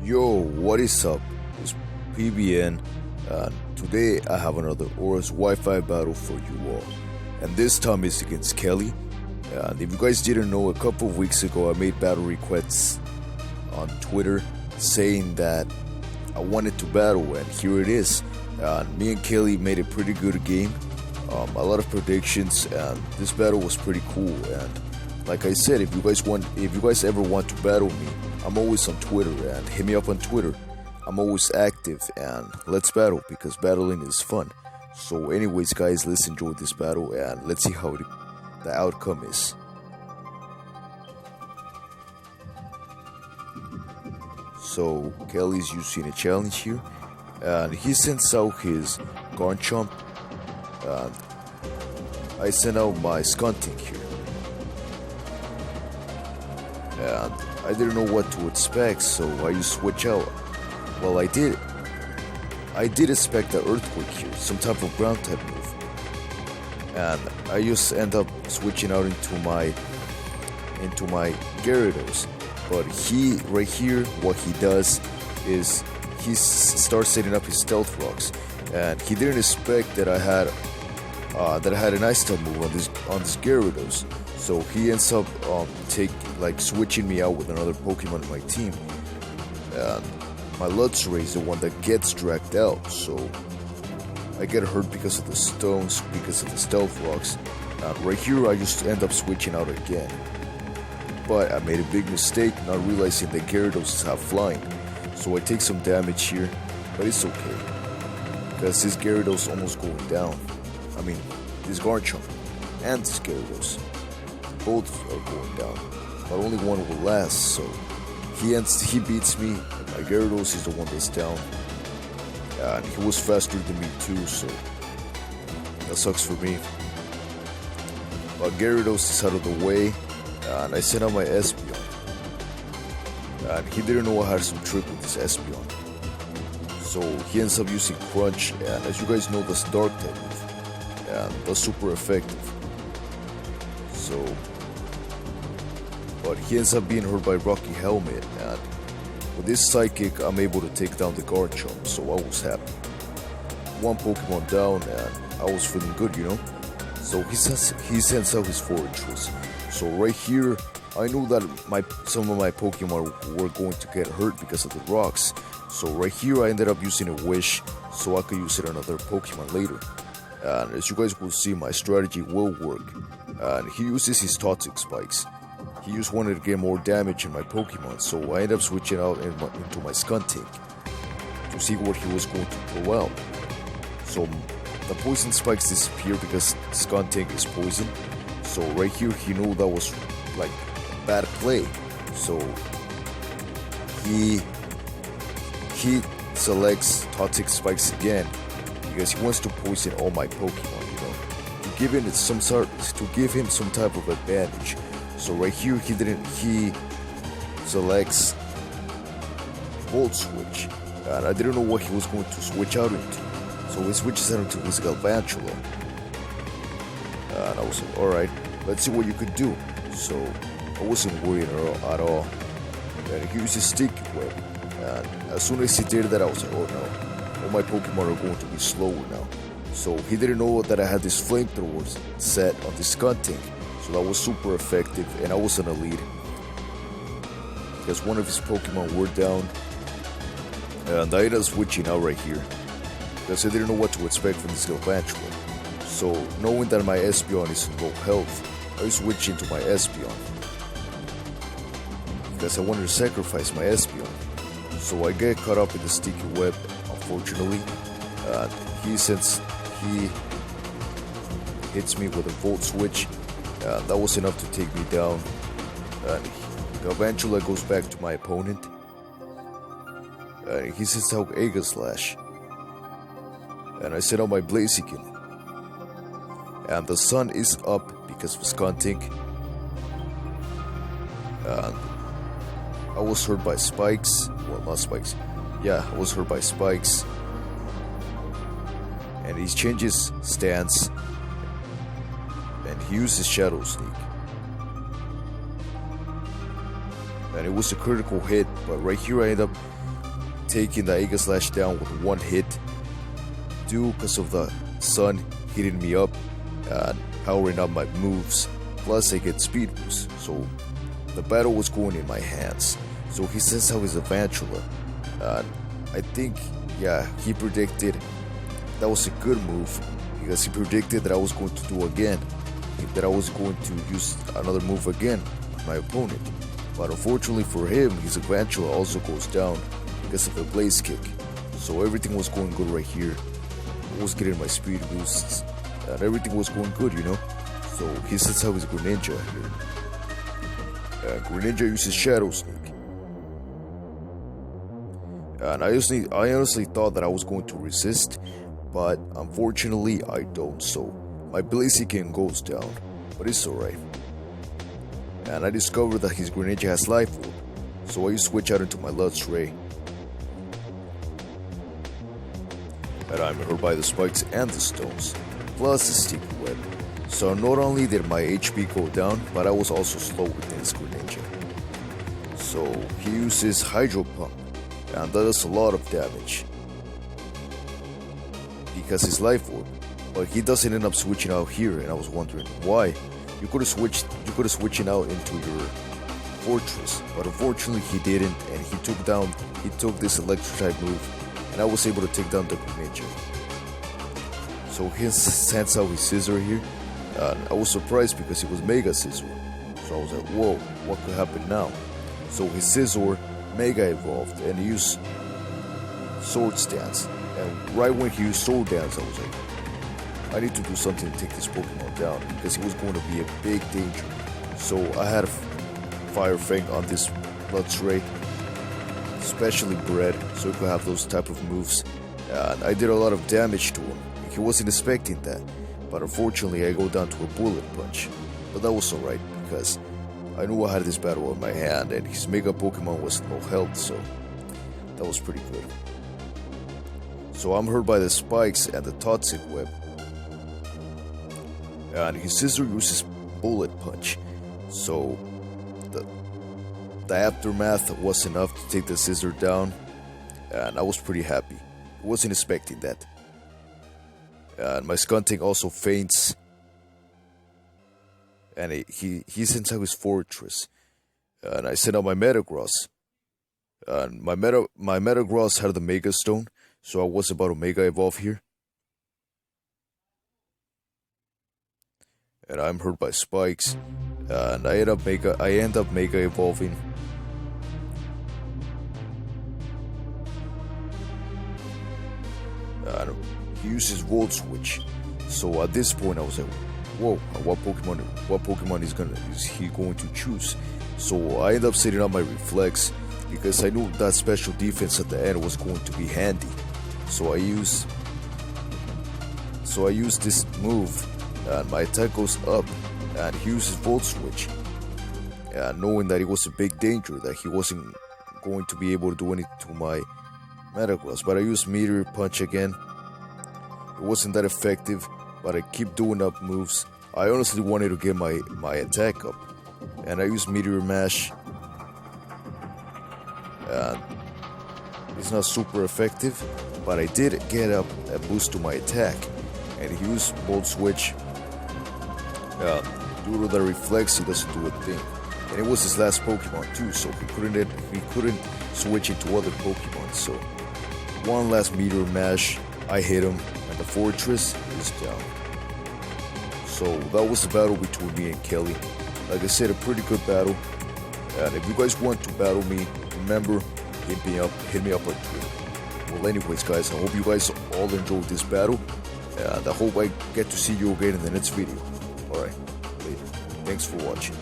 Yo, what is up? It's PBN, and today I have another ORAS Wi-Fi battle for you all. And this time it's against Kelly. And if you guys didn't know, a couple of weeks ago I made battle requests on Twitter saying that I wanted to battle, and here it is. Me and Kelly made a pretty good game. A lot of predictions, and this battle was pretty cool. And like I said, if you guys ever want to battle me, I'm always on Twitter, and hit me up on Twitter. I'm always active, and let's battle because battling is fun. So anyways guys, let's enjoy this battle and let's see how the outcome is. So Kelly's using a challenge here, and he sends out his Garchomp. I sent out my Skunting here, and I didn't know what to expect, so I used switch out. Well, I did expect the Earthquake here, some type of ground type move, and I just end up switching out into my Gyarados. But right here, what he does is he starts setting up his Stealth Rocks, and he didn't expect that I had an Ice type move on this Gyarados. So he ends up switching me out with another Pokemon in my team. And my Luxray is the one that gets dragged out, so I get hurt because of the stones, because of the Stealth Rocks. And right here I just end up switching out again. But I made a big mistake not realizing that Gyarados is half flying. So I take some damage here, but it's okay, because this Gyarados almost going down. I mean, this Garchomp and this Gyarados, both are going down, but only one will last. So he beats me, and my Gyarados is the one that's down, and he was faster than me too, so that sucks for me. But Gyarados is out of the way, and I sent out my Espeon, and he didn't know I had some trick with this Espeon, so he ends up using Crunch, and as you guys know, that's Dark type move, and that's super effective. So, but he ends up being hurt by Rocky Helmet, and with this Psychic I'm able to take down the Garchomp, so I was happy. One Pokemon down, and I was feeling good, you know. So he sends out his Fortress. So right here, I knew that some of my Pokemon were going to get hurt because of the rocks. So right here I ended up using a Wish, so I could use it on another Pokemon later. And as you guys will see, my strategy will work. And he uses his Toxic Spikes. He just wanted to get more damage in my Pokemon, so I ended up switching out into my Skunting to see what he was going to throw out. So the Poison Spikes disappear because Skunting is poison. So right here he knew that was like a bad play. So he selects Toxic Spikes again because he wants to poison all my Pokemon, you know, to give him some type of advantage. So right here he selects Volt Switch, and I didn't know what he was going to switch out into. So he switches out into his Galvantula, and I was like, alright, let's see what you could do. So I wasn't worried at all. And he uses Sticky Web, and as soon as he did that, I was like, oh no, all my Pokemon are going to be slower now. So he didn't know that I had this Flamethrower set on this Skunting, so that was super effective, and I was in a lead because one of his Pokemon were down, and I ended up switching out right here because I didn't know what to expect from this Galvantula. So knowing that my Espeon is in low health, I switched into my Espeon because I wanted to sacrifice my Espeon. So I get caught up in the Sticky Web, unfortunately. He hits me with a Volt Switch. That was enough to take me down. Galvantula goes back to my opponent. He sends out Aegislash, and I set out my Blaziken. And the sun is up because of Skunting. And I was hurt by Spikes. Well, not Spikes. Yeah, I was hurt by Spikes. And he changes stance, and he uses Shadow Sneak. And it was a critical hit, but right here I end up taking the Aiga Slash down with one hit due because of the sun hitting me up and powering up my moves. Plus I get speed boost, so the battle was going in my hands. So he sends out his Avantula, and I think, yeah, he predicted that was a good move because he predicted that I was going to do again, that I was going to use another move again on my opponent. But unfortunately for him, his Avantula also goes down because of a Blaze Kick. So everything was going good right here. I was getting my speed boosts and everything was going good, you know. So he sets out his Greninja here. Greninja uses Shadow Sneak. And I honestly thought that I was going to resist, but unfortunately I don't. So my Blaziken goes down, but it's alright. And I discovered that his Greninja has Life Orb, so I switch out into my Luxray. And I'm hurt by the spikes and the stones, plus the Sticky Web. So not only did my HP go down, but I was also slow with this Greninja. So he uses Hydro Pump, and that does a lot of damage because his Life Orb. But he doesn't end up switching out here, and I was wondering why. You could have switched out into your Fortress, but unfortunately he didn't, and he took this Electric type move, and I was able to take down the Greninja. So he sends out his Scizor here, and I was surprised because it was Mega Scizor. So I was like, whoa, what could happen now? So his Scizor Mega evolved and he used Sword Stance, and right when he used Sword Dance, I was like, I need to do something to take this Pokemon down because he was going to be a big danger. So I had a Fire Fang on this Luxray, specially bred, so he could have those type of moves. And I did a lot of damage to him. He wasn't expecting that, but unfortunately I go down to a Bullet Punch. But that was alright because I knew I had this battle in my hand and his Mega Pokemon was low health, so that was pretty good. So I'm hurt by the spikes and the Toxic Web. And his Scizor uses Bullet Punch, so the aftermath was enough to take the Scizor down, and I was pretty happy. I wasn't expecting that. And my Skuntank also faints, and he sends out his Fortress, and I sent out my Metagross, and my Metagross had the Mega Stone, so I was about to Mega Evolve here. And I'm hurt by spikes, and I end up Mega Evolving. And he uses Volt Switch, so at this point I was like, whoa, what Pokemon is he going to choose? So I end up setting up my Reflex because I knew that special defense at the end was going to be handy. So I use this move, and my attack goes up, and he uses Volt Switch, and knowing that it was a big danger, that he wasn't going to be able to do anything to my Metagross. But I used Meteor Punch again. It wasn't that effective, but I keep doing up moves. I honestly wanted to get my attack up, and I used Meteor Mash, and it's not super effective, but I did get up a boost to my attack, and he used Volt Switch. Due to the Reflex, he doesn't do a thing, and it was his last Pokemon too, so he couldn't switch into other Pokemon. So one last Meteor Mash, I hit him, and the Fortress is down. So that was the battle between me and Kelly. Like I said, a pretty good battle. And if you guys want to battle me, remember, hit me up on Twitter. Well, anyways, guys, I hope you guys all enjoyed this battle, and I hope I get to see you again in the next video. Alright, later. Thanks for watching.